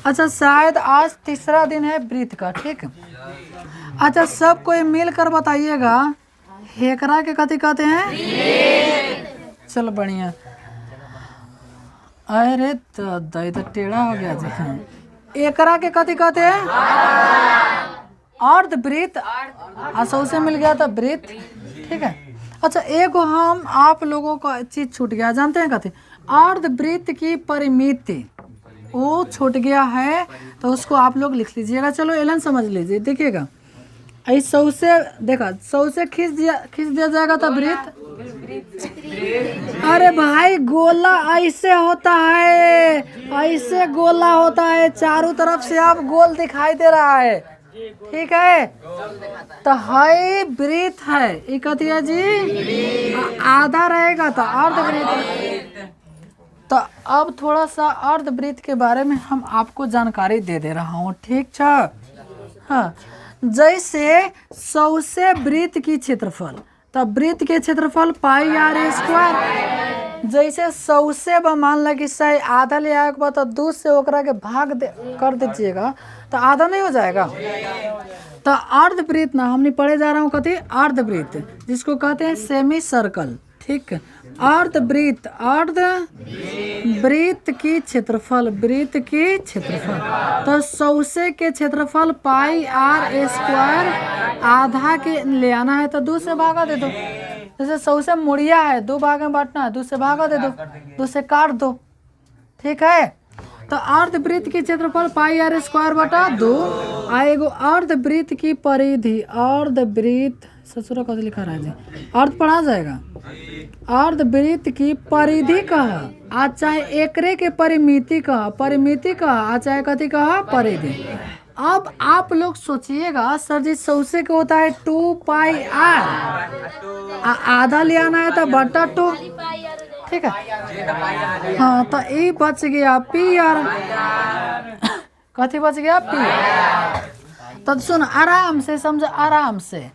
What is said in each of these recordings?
अच्छा शायद आज तीसरा दिन है वृत्त का, ठीक। अच्छा सब कोई मिलकर बताइएगा हेकरा के कथी कहते हैं। चल बढ़िया। अरे तो टेढ़ा हो गया जी। एकरा के कथी कहते हैं, अर्धवृत्त। असौ से मिल गया था वृत्त, ठीक है। अच्छा एक हम आप लोगों का चीज छूट गया, जानते हैं कथी, अर्धवृत्त की परिमिति वो छूट गया है, तो उसको आप लोग लिख लीजिएगा। चलो एलन समझ लीजिए, देखिएगा ऐसे सौ से देखा, सौ से खींच दिया जाएगा तो वृत्त। अरे भाई गोला ऐसे होता है, ऐसे गोला होता है, चारों तरफ से आप गोल दिखाई दे रहा है, ठीक है। तो है वृत्त है, ये कथी है जी, आधा रहेगा तो अर्धवृत्त। तो अब थोड़ा सा अर्धवृत्त के बारे में हम आपको जानकारी दे रहा हूँ, ठीक है। हाँ जैसे 100 से वृत्त की क्षेत्रफल, तब वृत्त के क्षेत्रफल पाई आर स्क्वायर। जैसे 100 से मान लो कि सही आधा ले आए के बाद तो 2 से ओकरा के भाग कर दीजिएगा तो आधा नहीं हो जाएगा। तो अर्धवृत्त ना हमने पढ़े जा रहा हूँ कथी, अर्धवृत्त जिसको कहते हैं सेमी सर्कल, ठीक। अर्धवृत्त, अर्धवृत्त की क्षेत्रफल, वृत्त की क्षेत्रफल। तो 100 से के क्षेत्रफल पाई आर स्क्वायर, आधा के ले आना है तो 2 से भागा दे दो। जैसे 100 से मुड़िया है, 2 भाग में बांटना है, 2 से भागा दे दो, 2 से काट दो, ठीक है। तो अर्धवृत्त की क्षेत्रफल पाई आर स्क्वायर बटा 2। आएगो अर्धवृत्त की परिधि, अर्धवृत्त ससुरा कथी लिखा रहा है जी, अर्ध पढ़ा जाएगा। अर्धवृत्त की परिधि कहा आ चाहे एकरे के परिमिति कहा, परिमिति कहा आ चाहे कथी कहा, परिधि। अब आप लोग सोचिएगा सर जी 100 से क्या होता है 2 पाई आर, आधा ले आना है तो बटा 2, ठीक है। हाँ तो ये बच गया पी आर, कथी बच गया पी। तो सुन आराम से समझ, आराम से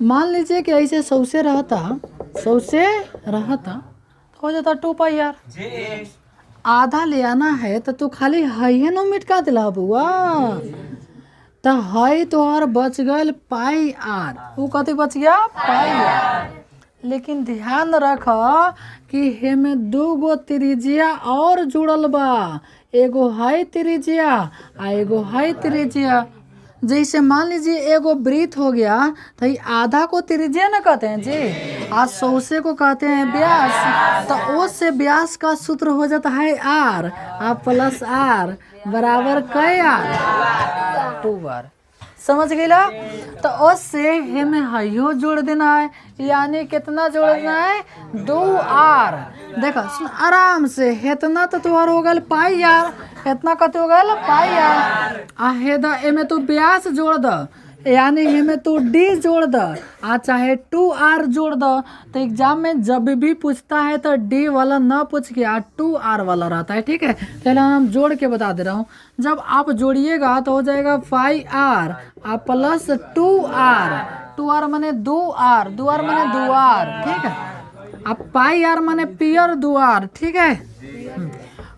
मान लीजिए कि ऐसे 100 से रहता, 100 से रहता तो हो जाता 2 पाई आर। आधा ले आना है तो तू खाली है नो मिटका दिला बुआ, तो है तो और बच गल पाई आर, वो कथी बच गया पाई आर। लेकिन ध्यान रख कि हेमे 2 गो त्रिज्या और जुड़ल बा, एगो है त्रिज्या आ एगो है त्रिज्या। जैसे मान लीजिए एगो वृत्त हो गया तो ये आधा को त्रिज्या न कहते हैं जी, आज 100 से को कहते हैं व्यास। तो ओ से व्यास का सूत्र हो जाता है आर, प्लस आर बराबर कै आर, 2 बार। समझ गया। तो उससे हमें हाइयो जोड़ देना है, यानी कितना जोड़ना है 2 आर। देखो सुन आराम से, इतना तो तुम्हार हो गल पाई आर, इतना कत हो गल पाई आर। आ हेदा एमे तू व्यास जोड़ द, यानी हमें तू डी जोड़ द आ चाहे 2 आर जोड़ द। तो एग्जाम में जब भी पूछता है तो डी वाला ना पूछ के 2 आर वाला रहता है, ठीक है। पहले हम जोड़ के बता दे रहा हूँ, जब आप जोड़िएगा तो हो जाएगा 5 आर प्लस 2 आर, 2 आर माने 2 आर, 2 आर माने 2 आर, ठीक है। अब पाई आर माने पियर 2 आर, ठीक है।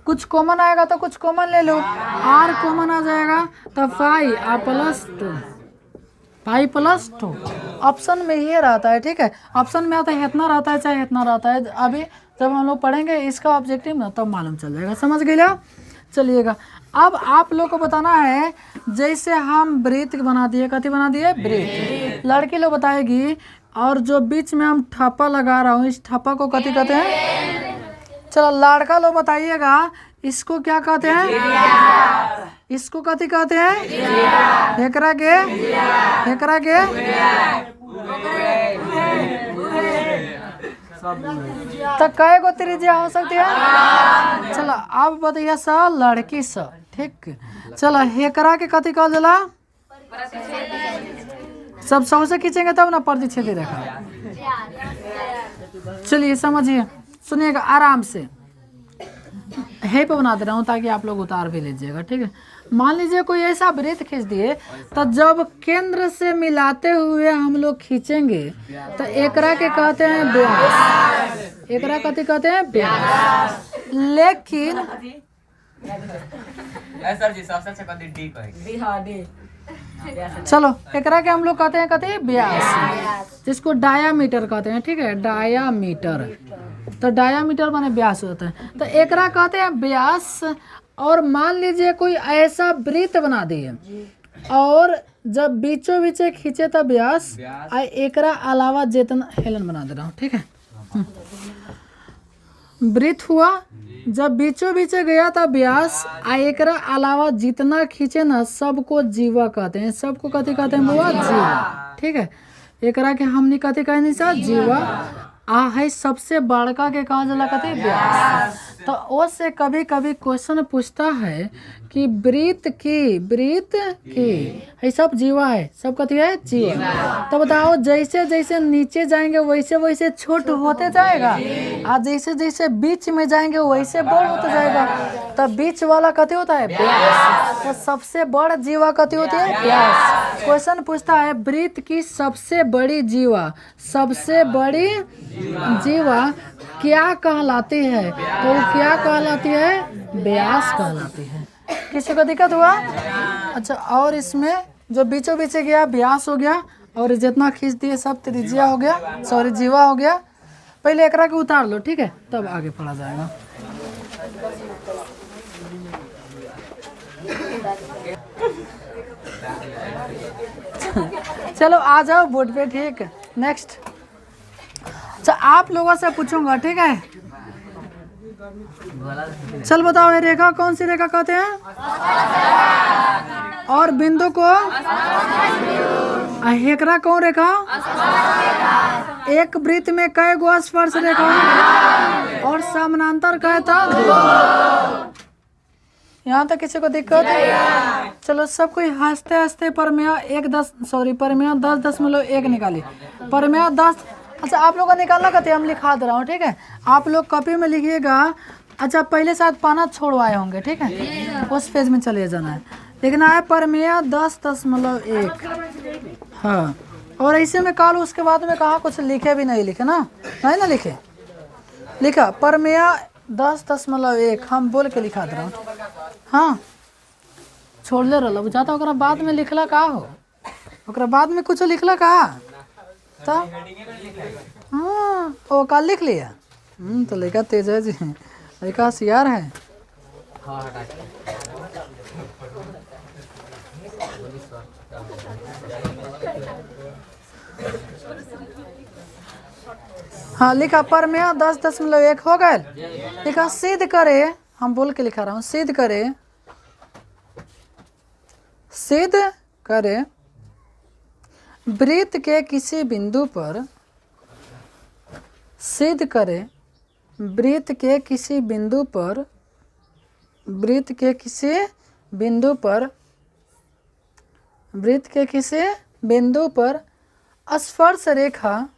कुछ कॉमन आएगा तो कुछ कॉमन ले लो, आर कॉमन आ जाएगा तो 5 प्लस 2, 5 प्लस 2 ऑप्शन में ये रहता है, ठीक है। ऑप्शन में आता है इतना रहता है चाहे इतना रहता है। अभी जब हम लोग पढ़ेंगे इसका ऑब्जेक्टिव ना तब मालूम चल जाएगा, समझ गया। चलिएगा अब आप लोग को बताना है, जैसे हम वृत्त बना दिए, कथी बना दिए वृत्त, लड़की लोग बताएगी। और जो बीच में हम ठप्पा लगा रहा हूँ, इस ठप्पा को कथी कहते हैं, चलो लड़का लोग बताइएगा इसको क्या कहते हैं, इसको कथी कहते हैं, हेकरा के, हेकरा के तो कई गो त्रिज्या हो सकती है। चलो अब बताइए सा लड़की सा, ठीक। चलो हेकरा के कथी कहल जाला, सब 100 से खींचेंगे तब ना प्रतिच्छेद रेखा। चलिए समझिए, सुनिएगा आराम से, है पे बना दे रहा हूँ ताकि आप लोग उतार भी लीजिएगा, ठीक है। मान लीजिए कोई ऐसा वृत्त खींच दिए, तो जब केंद्र से मिलाते हुए हम लोग खींचेंगे तो एकरा के कहते हैं व्यास, एकरा कथी कहते हैं व्यास। लेकिन सर जी सबसे अच्छा कथी डी कहे। चलो एकरा के हम लोग कहते हैं व्यास, जिसको डायामीटर कहते हैं, ठीक है, डायामीटर। तो डायामीटर माने व्यास होता है, तो एकरा कहते हैं व्यास। और मान लीजिए कोई ऐसा वृत्त बना दिए और जब बीचों बीचे खींचे तब व्यास, एकरा अलावा जितना हेलन बना दे रहा हूँ, ठीक है। वृत्त हुआ, जब बीचों बीचे गया था व्यास, एकरा अलावा जितना खींचे ना सबको जीवा कहते हैं। सबको कथी कहते हैं बुआ? जीवा, ठीक है। एकरा के हमनी कथी कहनी सा? जीवा। है सबसे बड़का के कहा जाला कहते व्यास। तो उससे कभी कभी क्वेश्चन पूछता है कि वृत्त की है सब जीवा है, सब कथी है? जीवा। तो बताओ जैसे जैसे नीचे जाएंगे वैसे वैसे छोट होते जाएगा, और जैसे जैसे बीच में जाएंगे वैसे बड़ होते जाएगा। तो बीच वाला कथी होता है? व्यास। तो सबसे बड़ जीवा कथी होती है? व्यास। क्वेश्चन पूछता है वृत्त की सबसे बड़ी जीवा, सबसे बड़ी जीवा क्या कहलाती है? तो क्या कहलाती है? व्यास कहलाती है। किसी को दिक्कत हुआ? अच्छा, और इसमें जो बीचों बीचे गया व्यास हो गया, और जितना खींच दिए सब त्रिज्या हो गया, सॉरी जीवा हो गया। पहले एकरा के उतार लो, ठीक है, तब आगे पढ़ा जाएगा। चलो आ जाओ बोर्ड पे, ठीक। नेक्स्ट, अच्छा आप लोगों से पूछूंगा, ठीक है। चल बताओ ये रेखा कौन सी रेखा कहते हैं? और बिंदु को? हेकरा कौन रेखा? एक वृत्त में कई गो स्पर्श रेखा और समानांतर कहता? यहाँ तक किसी को दिक्कत है? चलो सब कोई हंसते हंसते परमेय 10.1 निकाली। परमेय 10। अच्छा आप लोगों का निकालना कहते हैं, हम लिखा दे रहा हूँ, ठीक है। आप लोग कॉपी में लिखिएगा। अच्छा पहले शायद पाना छोड़वाए होंगे, ठीक है, उस पेज में चले जाना है। लिखना है परमेय 10.1। हाँ, और ऐसे में काल उसके बाद में कहा कुछ लिखे भी नहीं, लिखे ना, नहीं ना लिखे, लिखा परमेय 10.1 हम बोल के लिखा दे रहा हूँ। हाँ छोड़ ले रहा बुझाता, ओकरा बाद में लिखला का हो, ओकरा बाद में कुछ लिखला का तो? हाँ ओ काल लिख लिया। तो लड़का तेज है जी, लड़का होशियार है। हाँ लिखा परमेय 10.1 हो गए। लिखा सिद्ध करे, हम बोल के लिखा रहा हूँ, सिद्ध करे, सिद्ध करे वृत्त के किसी बिंदु पर, सिद्ध करे वृत्त के किसी बिंदु पर, वृत्त के किसी बिंदु पर, वृत्त के किसी बिंदु पर स्पर्श रेखा,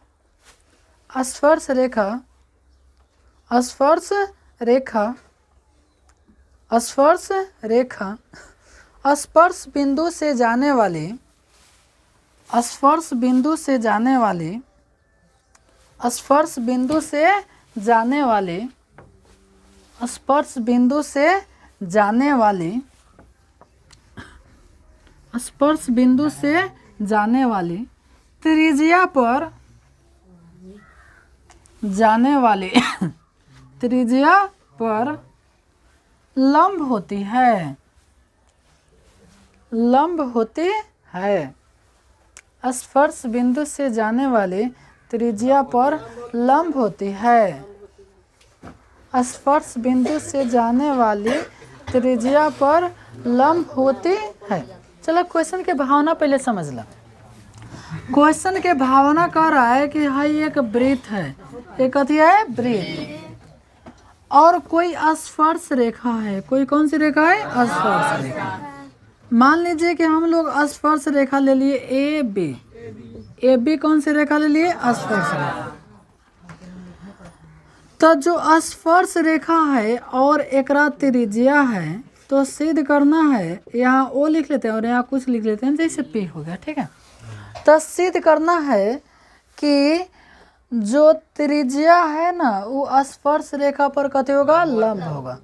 स्पर्श रेखा, स्पर्श रेखा, स्पर्श रेखा स्पर्श बिंदु से जाने वाले, स्पर्श बिंदु से जाने वाले, स्पर्श बिंदु से जाने वाले, स्पर्श बिंदु से जाने वाले, स्पर्श बिंदु से जाने वाले त्रिज्या पर जाने वाले त्रिज्या पर लंब होती है, लंब होती है। स्पर्श बिंदु से जाने वाले त्रिज्या पर लंब होती है, स्पर्श बिंदु से जाने वाली त्रिज्या पर लंब होती है। चलो क्वेश्चन के भावना पहले समझ ला। क्वेश्चन के भावना कर रहा है कि हाई एक वृत्त है, एक कथी है? वृत्त, और कोई स्पर्श रेखा है, कोई कौन सी रेखा है? स्पर्श रेखा। मान लीजिए कि हम लोग स्पर्श रेखा ले लिए ए बी, ए बी कौन सी रेखा ले लिए? स्पर्श रेखा। तो जो स्पर्श रेखा है और एकरा त्रिज्या है, तो सिद्ध करना है, यहाँ ओ लिख लेते हैं और यहाँ कुछ लिख लेते हैं, जैसे पी हो गया, ठीक है। तो सिद्ध करना है कि जो त्रिज्या है ना वो स्पर्श रेखा पर कते होगा? लंब होगा,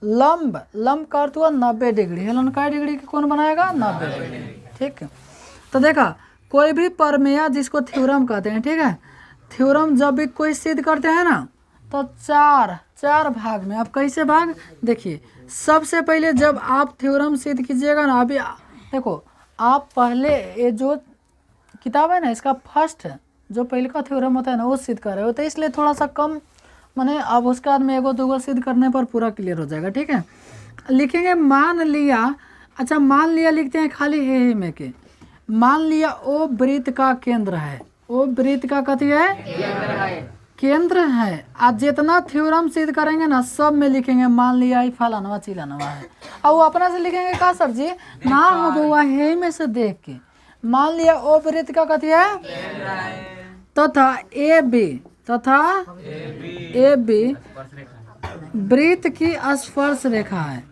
लंब, लंब का अर्थ हुआ 90 डिग्री। हेलन का डिग्री के कौन बनाएगा? 90 डिग्री। ठीक है, तो देखा कोई भी प्रमेय जिसको थ्योरम कहते हैं, ठीक है, थ्योरम जब भी कोई सिद्ध करते हैं ना तो चार भाग में। अब कैसे भाग? देखिए, सबसे पहले जब आप थ्योरम सिद्ध कीजिएगा ना, अभी देखो आप पहले ये जो किताब है ना इसका फर्स्ट जो पहले का थ्योरम होता है ना वो सिद्ध कर रहे हो, तो इसलिए थोड़ा सा कम माने अब उसके बाद में एगो दूगो सिद्ध करने पर पूरा क्लियर हो जाएगा। ठीक है, लिखेंगे मान लिया, अच्छा मान लिया लिखते हैं खाली हे में के, मान लिया ओ वृत्त का केंद्र है, ओ वृत्त का कथी है? केंद्र है। आज जितना थ्योरम सिद्ध करेंगे ना सब में लिखेंगे मान लिया ही फलानवा चिलानवा है, और वो अपना से लिखेंगे का सर जी ना हो बउआ हे में से देख के, मान लिया ओ वृत्त का कथी है? तथा ए बी, तथा ए बी वृत्त की स्पर्श रेखा है,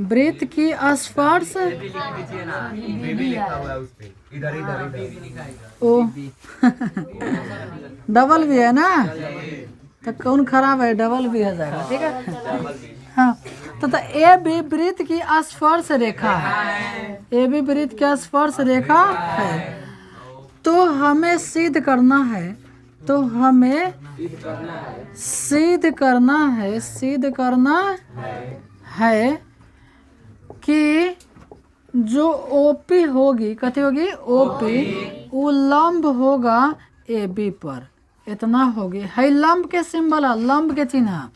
वृत्त की स्पर्श ओ डबल भी है ना, तो कौन खराब है? डबल भी हो जाएगा। ठीक है, हाँ, तो ए बी वृत्त की स्पर्श रेखा है, ए बी वृत्त की स्पर्श रेखा है, तो हमें सिद्ध करना है, तो हमें सिद्ध करना है, सिद्ध करना है कि जो ओपी होगी, कथी होगी? ओपी, वो लंब होगा ए बी पर, इतना होगी। है लंब के सिंबल है, लंब के चिन्ह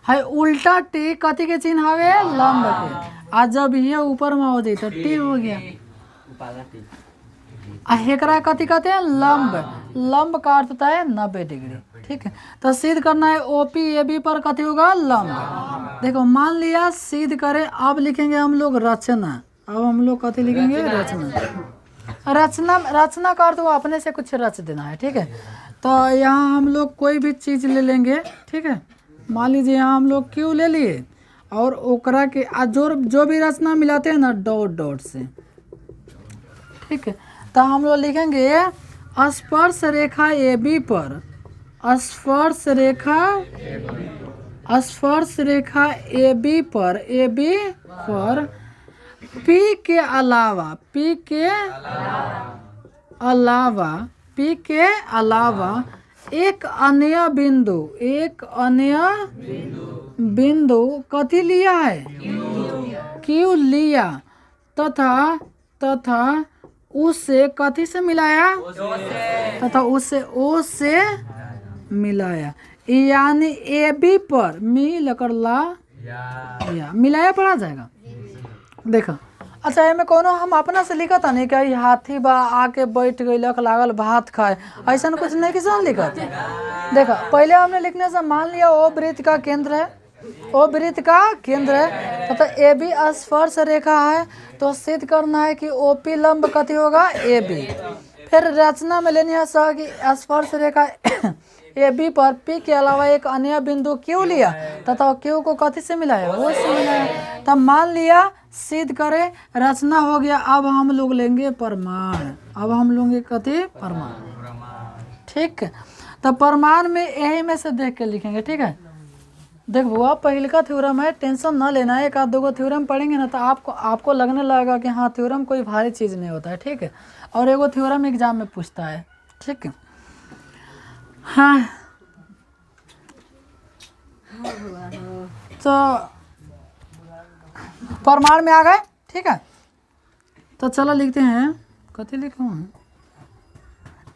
है, उल्टा टी कथी के चिन्ह हवे? लंब के। आज जब ये ऊपर में हो जाए तो टी हो गया, हेकरा कथी कहते हैं? लंब, लंब का अर्थ होता है 90 डिग्री। ठीक है, तो सिद्ध करना है ओपी ए बी पर कथी होगा? लंब। देखो मान लिया सिद्ध करें, अब लिखेंगे हम लोग रचना, अब हम लोग कथी लिखेंगे? रचना। रचना का अर्थ वो अपने से कुछ रच देना है। ठीक है, तो यहाँ हम लोग कोई भी चीज़ ले लेंगे, ठीक है, मान लीजिए यहाँ हम लोग क्यू ले लिए और ओकरा के जो भी रचना मिलाते हैं ना डॉट डॉट से, ठीक है, तो हम लोग लिखेंगे स्पर्श रेखा ए बी पर, स्पर्श रेखा, स्पर्श रेखा ए बी पर, ए बी पर पी के अलावा, पी के अलावा, पी के अलावा एक अन्य बिंदु, एक अन्य बिंदु कथी लिया है? क्यू लिया, तथा उससे कथी से मिलाया? तथा उससे ओ से मिलाया, यानी ए बी पर मिल कर ला या मिलाया पड़ा जाएगा। देखो, अच्छा ये में कोनो हम अपना से लिखा था नहीं कि हाथी बा आके बैठ गई लक लागल भात खाए, ऐसा कुछ नहीं किसान लिखा था। देखो पहले हमने लिखने से मान लिया ओ वृत्त का केंद्र है, ओ वृत्त का केंद्र है, तो ए बी स्पर्श रेखा है, तो सिद्ध करना है कि ओ पी लंब कथी होगा? A B. फिर रचना में लेनी है सह कि स्पर्श रेखा ए बी पर पी के अलावा एक अन्य बिंदु क्यू लिया, तथा क्यू को कथी से मिलाया? वो से मिलाया। तब मान लिया सिद्ध करे, रचना हो गया। अब हम लोग लेंगे प्रमाण, अब हम लेंगे कथी? प्रमाण। ठीक, तो प्रमाण में यही में से देख के लिखेंगे। ठीक है, देख बुआ पहले का थ्योरम है, टेंशन ना लेना है, एक आध दो को थ्योरम पढ़ेंगे ना तो आपको लगने लगेगा कि हाँ थ्योरम कोई भारी चीज़ नहीं होता है। ठीक है, और एगो थ्योरम एग्जाम में पूछता है। ठीक है, हाँ तो प्रमाण में आ गए। ठीक है, तो चलो लिखते हैं, कथी लिखूँ?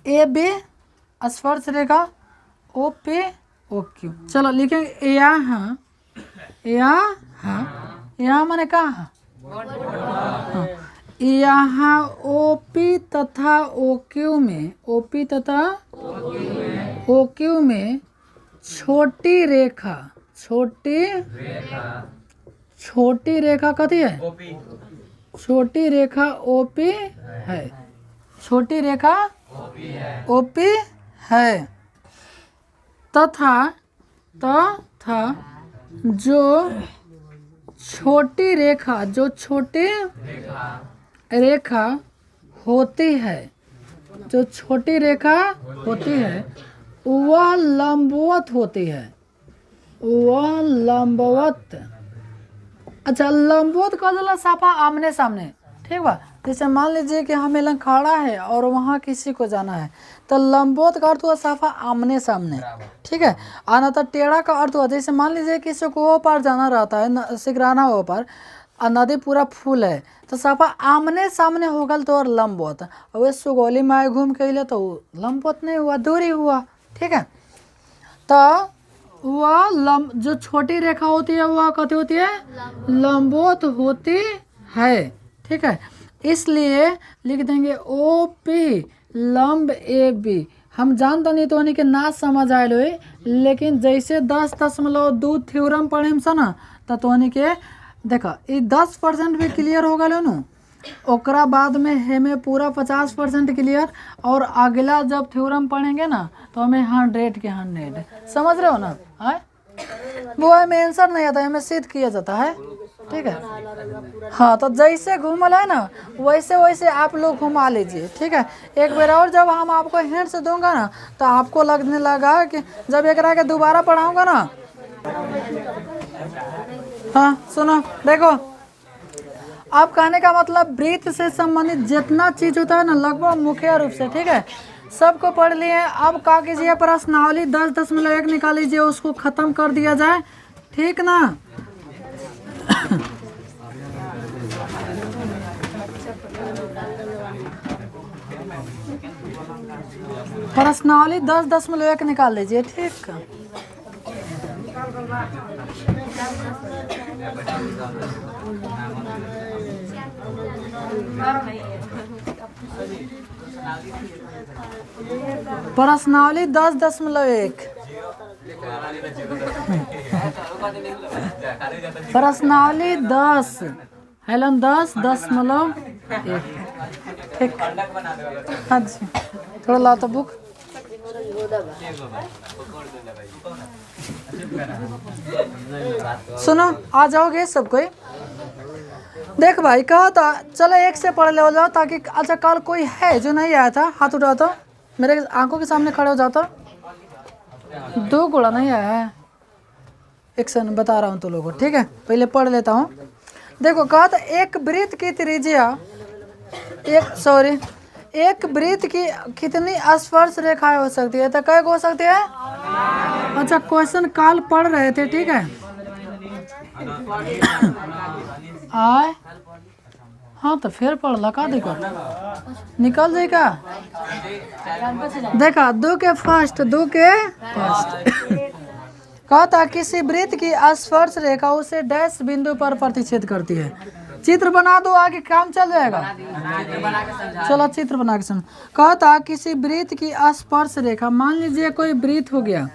ए बी स्पर्श रेखा ओ पी ओ क्यू। चलो लिखेंगे यहाँ, यहाँ माने कहाँ? यहाँ ओ पी तथा ओ क्यू में, ओ पी तथा ओ क्यू में छोटी रेखा, छोटी रेखा कथी है? छोटी रेखा ओपी है, छोटी रेखा ओपी है, तथा जो छोटी रेखा, जो छोटी रेखा होती है, जो छोटी रेखा होती है वह लंबवत होती है, वह लंबवत अच्छा लंबवत कह दिला साफा आमने सामने, ठीक बा। जैसे मान लीजिए कि हमें लंग खड़ा है और वहाँ किसी को जाना है, तो लंबवत का अर्थ हुआ साफा आमने सामने, ठीक है। आना तो टेढ़ा का अर्थ हुआ, जैसे मान लीजिए किसी को वो पार जाना रहता है, सिकराना वो पार, और नदी पूरा फूल है, तो साफा आमने सामने हो गल तो और लंबवत। और वे सुगौली में आए घूम के अइले तो लंबवत नहीं हुआ, दूरी हुआ, ठीक है। तो वह जो छोटी रेखा होती है वह कथी होती है, लंबवत होती है, ठीक है। इसलिए लिख देंगे ओ पी लंब ए बी। हम जानते नहीं तो के ना समझ आए लो, लेकिन जैसे 10.2 थ्योरम पढ़े हम ना तो के देखो ये 10% भी क्लियर हो गए नु, ओकरा बाद में हमें पूरा 50% क्लियर, और अगला जब थ्योरम पढ़ेंगे ना तो हमें 100 के 100 समझ रहे हो ना है। वो हमें आंसर नहीं आता, हमें सिद्ध किया जाता है, ठीक है। हाँ तो जैसे घूमल है ना वैसे वैसे आप लोग घुमा लीजिए, ठीक है। एक बार और जब हम आपको हिंट से दूंगा ना तो आपको लगने लगा कि जब एक के दोबारा पढ़ाऊंगा ना। हाँ सुनो देखो, अब कहने का मतलब वृत्त से संबंधित जितना चीज होता है ना लगभग मुख्य रूप से, ठीक है, सबको पढ़ लिए। अब क्या कीजिए, प्रश्नावली 10.1 निकाल लीजिए, उसको खत्म कर दिया जाए, ठीक ना। प्रश्नावली 10.1 निकाल लीजिए, ठीक। प्रश्नावली 10.1 प्रश्नावली 10 हेलन 10.1, ठीक। हाँ जी थोड़ा ला तो बुक। सुनो आ जाओगे सब कोई। देख भाई कहा था चलो एक से पढ़ ले हो जाओ, ताकि अच्छा कल कोई है जो नहीं आया था हाथ उठाओ तो, मेरे आंखों के सामने खड़े हो जाता। 2 घोड़ा नहीं आया है, एक से बता रहा हूँ तो लोगों, ठीक है। पहले पढ़ लेता हूँ। देखो कहा था एक वृत्त की त्रिज्या एक वृत्त की कितनी स्पर्श रेखाएं हो सकती है, तो कै हो सकती है। अच्छा क्वेश्चन काल पढ़ रहे थे, ठीक है। आए हाँ तो फिर पढ़ ला का दिक्कत निकल जाएगा। देखा 2 के फर्स्ट कहता किसी वृत्त की स्पर्श रेखा उसे डैश बिंदु पर प्रतिच्छेद करती है। चित्र बना दो आगे काम चल जाएगा। चलो चित्र बना के सुन। कहता किसी वृत्त की स्पर्श रेखा, मान लीजिए कोई वृत्त हो गया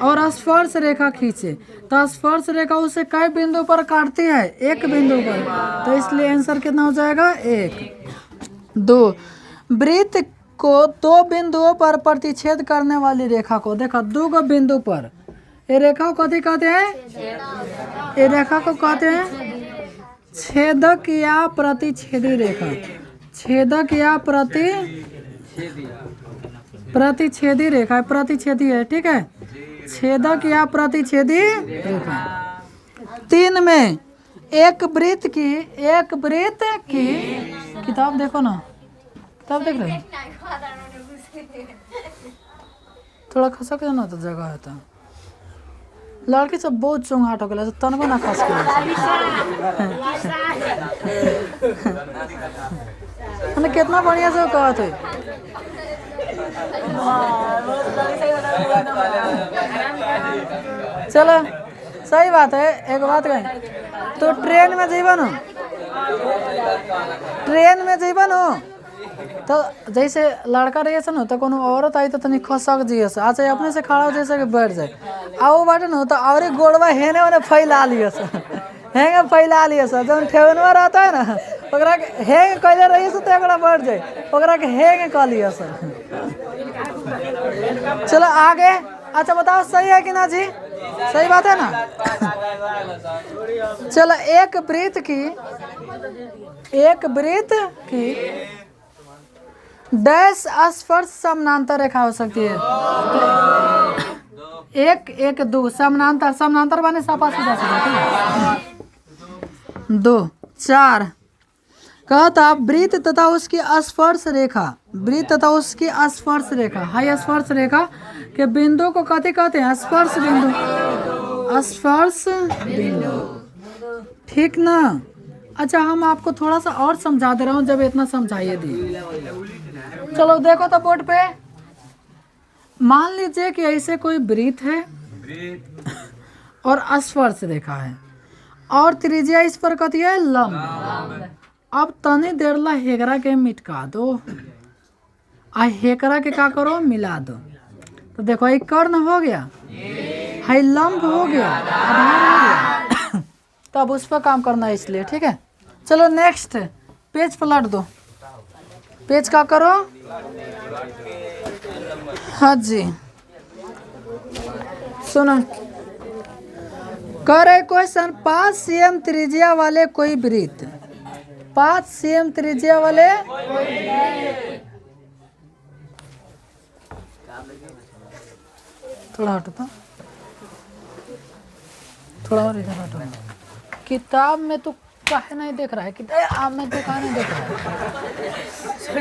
और स्पर्श रेखा खींचे, तो स्पर्श रेखा उसे कई बिंदु पर काटती है, एक बिंदु पर, तो इसलिए आंसर कितना हो जाएगा 1। 2 वृत्त को 2 बिंदुओं पर प्रतिच्छेद करने वाली रेखा को, देखा 2 बिंदु पर, ये रेखा को कथी कहते हैं, ये रेखा को कहते हैं छेदक या प्रतिच्छेदी रेखा। छेदक या प्रतिच्छेदी रेखा, प्रतिच्छेदी है, ठीक है। छेदक या प्रतिच्छेदी रेखा। 3 में एक वृत्त की किताब देखो ना, किताब देख रहे थोड़ा खसक ना तो जगह है तो लड़की सब बहुत चुंगाट हो गया, तनको ना खस के कितना बढ़िया से कहत है। चलो सही बात है। एक बात कहें तो ट्रेन में जेबन हो तो जैसे लड़का रही न तो कोनो औरत आई तो तनी खसक जिए से अच्छा अपने से खड़ा हो जैसे कि बैठ जाए आओ बाटे न तो और गोड़वा हेने ओने फैला लिए से हेंगे फैला लिए से जब ठेवनवा रहता है ना ओकरा के हेंगे कैले रही से तो ओकरा बैठ जाए ओकरा के हेंगे कह लिए से। चलो आगे। अच्छा बताओ सही है कि ना जी, सही बात है ना। चलो एक वृत्त की डैश स्पर्श समानांतर रेखा हो सकती है। 1 1 2 समानांतर बने सापा सीधा सीधा, 2 4 कहता वृत्त तथा उसकी स्पर्श रेखा, वृत्त तथा उसकी स्पर्श रेखा, हाई स्पर्श रेखा के बिंदु को कथी कहते हैं? स्पर्श बिंदु, स्पर्श बिंदु, ठीक ना। अच्छा हम आपको थोड़ा सा और समझा दे रहा हूँ, जब इतना समझाइए दी। चलो देखो तो बोर्ड पे, मान लीजिए कि ऐसे कोई वृत्त है और स्पर्श रेखा है और त्रिज्या इस पर कथी है? लंब। अब तनी देर ला हेकरा के मिटका दो आ हेकरा के का करो? मिला दो। तो देखो एक कर्ण हो गया, है लंब हो गया, आधार हो गया। तब उस पर काम करना है इसलिए, ठीक है। चलो नेक्स्ट पेज पलट दो, पेज का करो। हाँ जी सुनो, करे क्वेश्चन 5 cm त्रिज्या वाले कोई वृत्त, 5 cm त्रिज्या वाले थोड़ा हटो तो, थोड़ा और इधर हटो। किताब में तो काहे नहीं देख रहा है? किताब आप में तो काहे नहीं देख रहा है?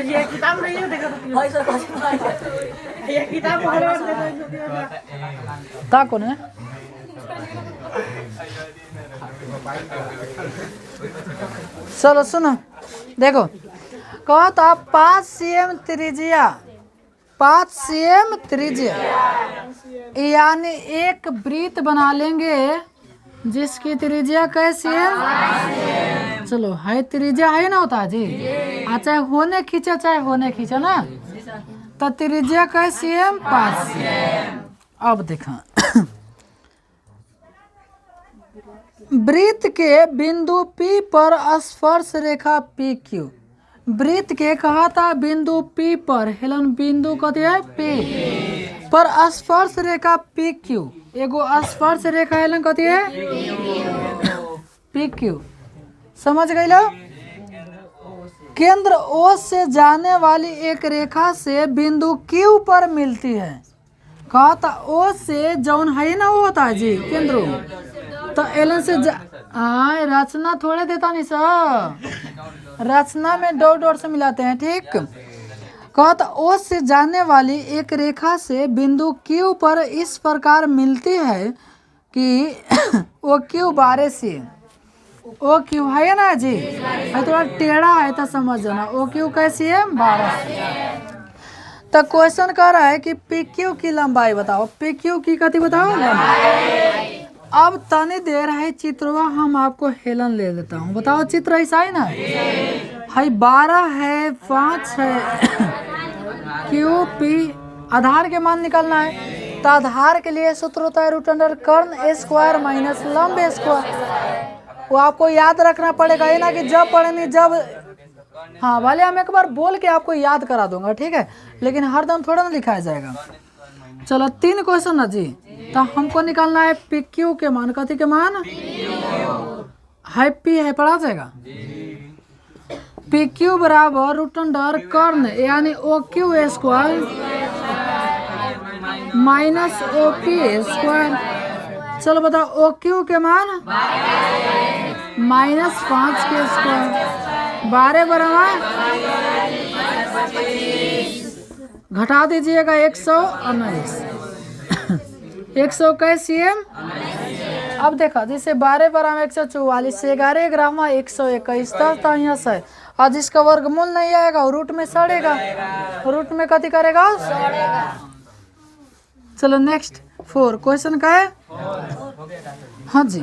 ये किताब नहीं है, देखो ये किताब ताको ने चलो सुनो, देखो कहता 5 cm त्रिज्या, 5 cm त्रिज्या, यानी एक वृत्त बना लेंगे जिसकी त्रिज्या कैसी है? चलो है त्रिज्या है ना होता जी, चाहे होने खींचा चाहे होने खींचा ना, तो त्रिज्या कैसी है? 5 cm। अब देखा वृत्त के बिंदु P पर स्पर्श रेखा PQ, वृत्त के कहा था बिंदु P पर, हेलन बिंदु कथी है? P पर स्पर्श रेखा PQ, एगो स्पर्श रेखा हेलन कथी है? PQ। समझ गई लो? केंद्र O से जाने वाली एक रेखा से बिंदु Q पर मिलती है। कहा था O से जौन है ना वो होता है जी केंद्र O, तो एलन से रचना थोड़े देता नहीं सर, रचना में डॉट डॉट से मिलाते हैं, ठीक। कहता O से जाने वाली एक रेखा से बिंदु Q पर इस प्रकार मिलती है कि वो Q 12 से, ओ क्यू है ना जी, है थोड़ा टेढ़ा है तो समझ जाना। ओ क्यू कैसी है? 12। तो क्वेश्चन कह रहा है कि पी क्यू की लंबाई बताओ, पी क्यू की कथी बताओ? लंबाई। अब तनी देर है चित्रवा हम आपको हेलन ले लेता हूँ, बताओ चित्र ऐसा है ना, है 12 है, 5 है, क्यू पी, आधार के मान निकालना है। तो आधार के लिए सूत्र होता है रूट अंडर कर्ण स्क्वायर माइनस लंब स्क्वायर। वो आपको याद रखना पड़ेगा, ये ना कि जब पढ़ेंगे जब, हाँ वाले हम एक बार बोल के आपको याद करा दूंगा, ठीक है, लेकिन हर दम थोड़ा ना लिखाया जाएगा। चलो 3 क्वेश्चन ना जी, तो हमको निकालना है पी क्यू के मान, कथी के मान? है पी है, पढ़ा जाएगा। पी क्यू बराबर रूट अंडर कर्ण यानी O Q square minus O P square. चलो बताओ ओ क्यू के मान -5 के स्क्वायर, 12 बराबर घटा दीजिएगा 119, 100 कैसी है? अब देखा जैसे 12 बराबर 144 से 11 ग्राम 121 तक यहाँ से, और जिसका वर्गमूल नहीं आएगा रूट में सड़ेगा, रूट में कथी करेगा? चलो नेक्स्ट 4 क्वेश्चन का है। हाँ जी,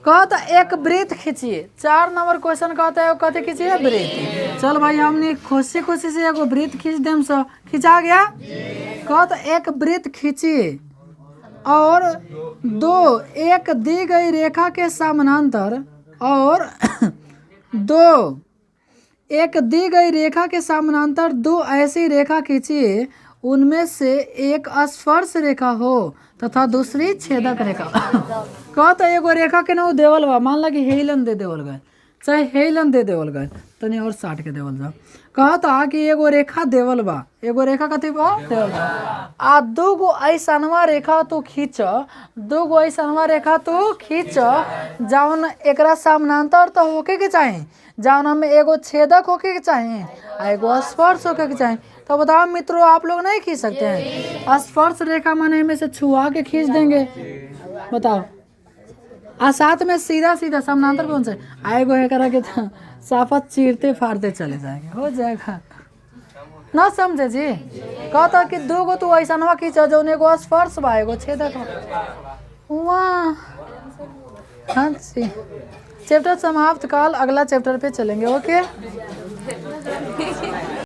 कहता एक वृत्त खींचिए, 4 नंबर क्वेश्चन कहता है कथी खींचिए? वृत्त। चल भाई हमने खुशी खुशी से एगो वृत्त खींच देम, सो खिंचा गया। कहता एक वृत्त खींचिए और 2 एक दी गई रेखा के समानांतर और 2 एक दी गई रेखा के समानांतर 2 ऐसी रेखा खींचिए, उनमें से एक स्पर्श रेखा हो तथा दूसरी छेदक रेखा। कहता एगो रेखा के ना देवल बा, मान ला कि हेलन दे देवल गए, चाहे हेलन दे देवल गए तनी और साट के देवल जाओ। कहता कि एगो रेखा देवल बा, एगो रेखा कथी बा देवल बा, आ दूगो ऐसनवा रेखा तो खींच, दूगो ऐसनवा रेखा तो खींच जौन एकरा समानांतर तो होके के चाही, जौन हमें एगो छेदक होके के चाही आ एगो स्पर्श होके के चाही। तो बताओ मित्रों आप लोग नहीं खींच सकते हैं? स्पर्श रेखा माने में से छुआ के खींच देंगे, बताओ। आ साथ में सीधा सीधा समानांतर कौन से आएगो है करा के साफा चीरते फाड़ते चले जाएंगे, हो जाएगा ना, समझे जी। कहता कि दूगो तू ऐसा नवा खींच जो एगो स्पर्श बा एगो छेदक वाह। हाँ जी, चैप्टर समाप्त, कल अगला चैप्टर पे चलेंगे, ओके।